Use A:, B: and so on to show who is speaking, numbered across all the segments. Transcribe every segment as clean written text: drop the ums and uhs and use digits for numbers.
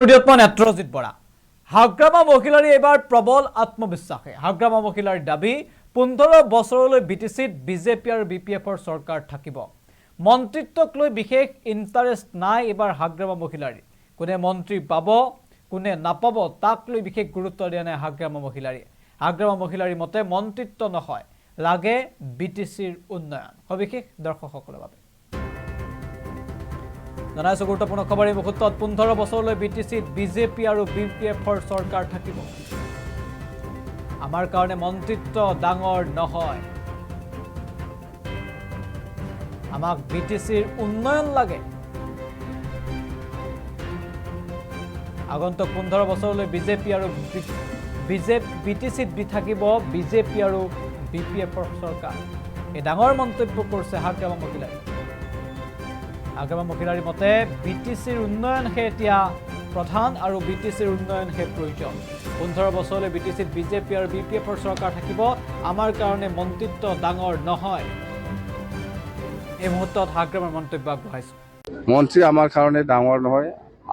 A: নেত্ৰজিৎ বৰা হাগ্ৰামা মহিলাৰী এবাৰ প্ৰবল আত্মবিশ্বাসে হাগ্ৰামা মহিলাৰ দাবী 15 বছৰলৈ বিটিচিত বিজেপি আৰু বিপিএফৰ চৰকাৰ থাকিব মন্ত্ৰিত্বক লৈ বিশেষ ইন্টাৰেষ্ট নাই এবাৰ হাগ্ৰামা মহিলাৰী কোনে মন্ত্ৰী পাব কোনে নাপাব তাক লৈ বিশেষ গুৰুত্ব দিয়া নাই হাগ্ৰামা মহিলাৰী মতে মন্ত্ৰিত্ব নহয় লাগে বিটিচিৰ উন্নয়ন সবিশেষ দৰ্শকসকলৰ বাবে জানাইছো গুৰুত্বপূৰ্ণ খবৰ এই মুহূৰ্তত 15 বছৰলৈ বিটিচিত বিজেপি আৰু বিপিএফৰ চৰকাৰ থাকিব আমাৰ কাৰণে মন্ত্ৰিত্ব ডাঙৰ নহয় আমাক বিটিচিৰ উন্নয়ন লাগে আগন্তুক 15 বছৰলৈ বিজেপি আৰু বিটিচিত থাকিব বিজেপি আৰু বিপিএফৰ চৰকাৰ এই ডাঙৰ মন্তব্য কৰিছে হাগ্ৰামা মহিলাৰী মতে বিটিচিৰ উন্নয়ন হে এতিয়া প্ৰধান আৰু বিটিচিৰ উন্নয়ন হে প্ৰয়োজন 15 বছৰলৈ বিটিচিত বিজেপি আৰু বিপিএফৰ চৰকাৰ থাকিব আমাৰ কাৰণে মন্ত্ৰিত্ব ডাঙৰ নহয় এই মুহূৰ্তত হাগ্ৰামাৰ মন্তব্য আগবঢ়াইছে
B: মন্ত্ৰী আমাৰ কাৰণে ডাঙৰ নহয়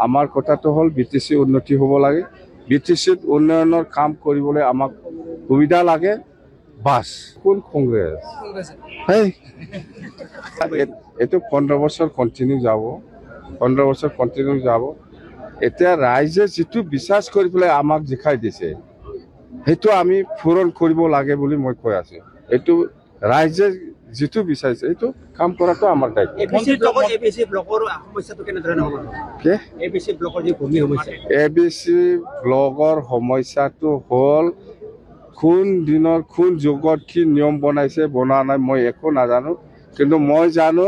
B: আমাৰ কথাটো হ'ল বিটিচি উন্নতি হ'ব লাগে বিটিচিত উন্নয়নৰ কাম কৰিবলৈ আমাক সুবিধা লাগে বাস কোন কংগ্ৰেছ হেই এইটো 15 বছৰ কণ্টিনিউ যাব এতিয়া ৰাইজে যিটো বিশ্বাস কৰি পেলাই আমাক জিকাই দিছে সেইটো আমি পূৰণ কৰিব লাগে বুলি মই কৈ আছো এইটো ৰাইজে যিটো বিচাৰিছে এইটো কাম কৰাটো আমাৰ দায়িত্ব
C: এবিসি ব্লকৰ সমস্যাটো কেনেদৰে হ'ব এবিসি ব্লকৰ যি ভূমি সমস্যা
B: এবিসি ব্লকৰ সমস্যাটো হ'ল কোন দিনৰ কোন যুগত কি নিয়ম বনাইছে বনা নাই মই একো নাজানো কিন্তু মই জানো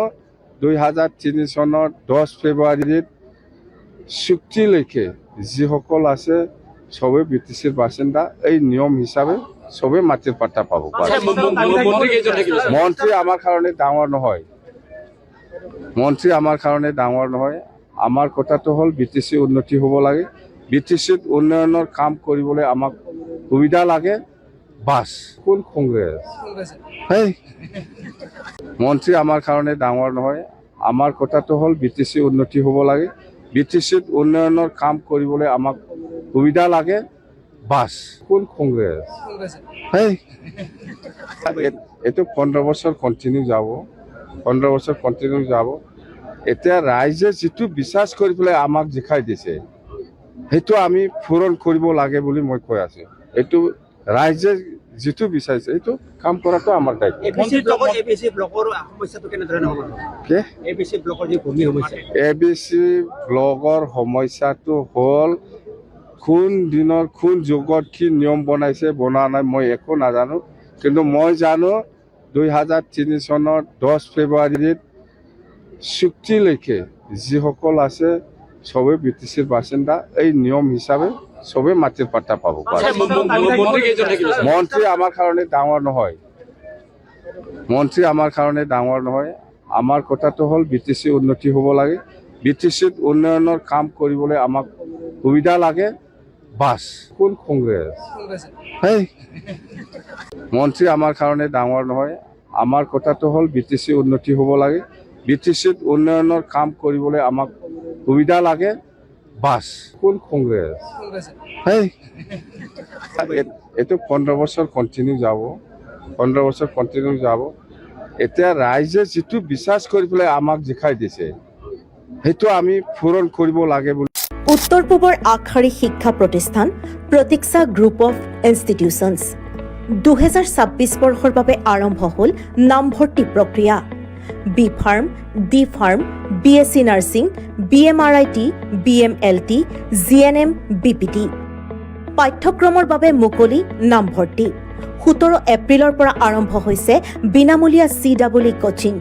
B: 2003 চনৰ 10 ফেব্ৰুৱাৰীত চুক্তিলৈকে যিসকল আছে সবে বিটিচিৰ বাসিন্দা এই নিয়ম হিচাপে সবে মাটিৰ পাট্টা পাব পাৰে মন্ত্ৰী আমাৰ কাৰণে ডাঙৰ নহয় আমাৰ কথাটো হ'ল বিটিচি উন্নতি হ'ব লাগে বিটিচিত উন্নয়নৰ কাম কৰিবলৈ আমাক সুবিধা লাগে বাস কোন কংগ্ৰেছ হেই মন্ত্ৰী আমাৰ কাৰণে ডাঙৰ নহয় আমাৰ কথাটো হ'ল বিটিচি উন্নতি হ'ব লাগে বিটিচিত উন্নয়নৰ কাম কৰিবলৈ আমাক সুবিধা লাগে বাস কোন কংগ্ৰেছ হেই এইটো 15 বছৰ কণ্টিনিউ যাব এতিয়া ৰাইজে যিটো বিশ্বাস কৰি পেলাই আমাক জিকাই দিছে সেইটো আমি পূৰণ কৰিব লাগে বুলি মই কৈ আছো এইটো ৰাইজে যিটো বিচাৰিছে এইটো কাম কৰাটো আমাৰ দায়িত্ব
C: এবিসি ব্লকৰ সমস্যাটো কেনেদৰে হ'ব এবিসি ব্লকৰ যি ভূমি সমস্যা
B: এবিসি ব্লকৰ সমস্যাটো হ'ল কোন দিনৰ কোন যুগত কি নিয়ম বনাইছে বনা নাই মই একো নাজানো কিন্তু মই জানো 2003 চনৰ 10 ফেব্ৰুৱাৰীত চুক্তিলৈকে যিসকল আছে সবে বিটিচিৰ বাসিন্দা এই নিয়ম হিচাপে সবে মাটিৰ পাট্টা পাব পাৰে মন্ত্ৰী আমাৰ কাৰণে ডাঙৰ নহয় আমাৰ কথাটো হ'ল বিটিচি উন্নতি হ'ব লাগে বিটিচিত উন্নয়নৰ কাম কৰিবলৈ আমাক সুবিধা লাগে বাস কোন কংগ্ৰেছ হেই মন্ত্ৰী আমাৰ কাৰণে ডাঙৰ নহয় আমাৰ কথাটো হ'ল বিটিচি উন্নতি হ'ব লাগে বিটিচিত উন্নয়নৰ কাম কৰিবলৈ আমাক সুবিধা লাগে বাস কোন কংগ্ৰেছ হেই এইটো 15 বছৰ কণ্টিনিউ যাব এতিয়া ৰাইজে যিটো বিশ্বাস কৰি পেলাই আমাক জিকাই দিছে সেইটো আমি পূৰণ কৰিব লাগে বুলি
D: উত্তৰ পূবৰ আগশাৰী শিক্ষা প্ৰতিষ্ঠান প্ৰতীক্ষা গ্ৰুপ অফ ইনষ্টিটিউচনছ 2026 বৰ্ষৰ বাবে আৰম্ভ হ'ল নামভৰ্তি প্ৰক্ৰিয়া B Pharm D Pharm BSc nursing BMRIT BMLT GNM BPT পাঠ্যক্ৰমৰ বাবে মুকলি নামভৰ্তি 17 এপ্ৰিলৰ পৰা আৰম্ভ হৈছে বিনামূলীয়া CEE কোচিং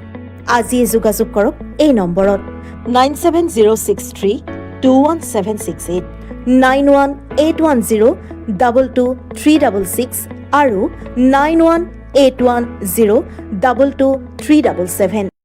D: আজিয়ে যোগাযোগ কৰক এই নম্বৰত 9706321768 9181022366 আৰু 9181022377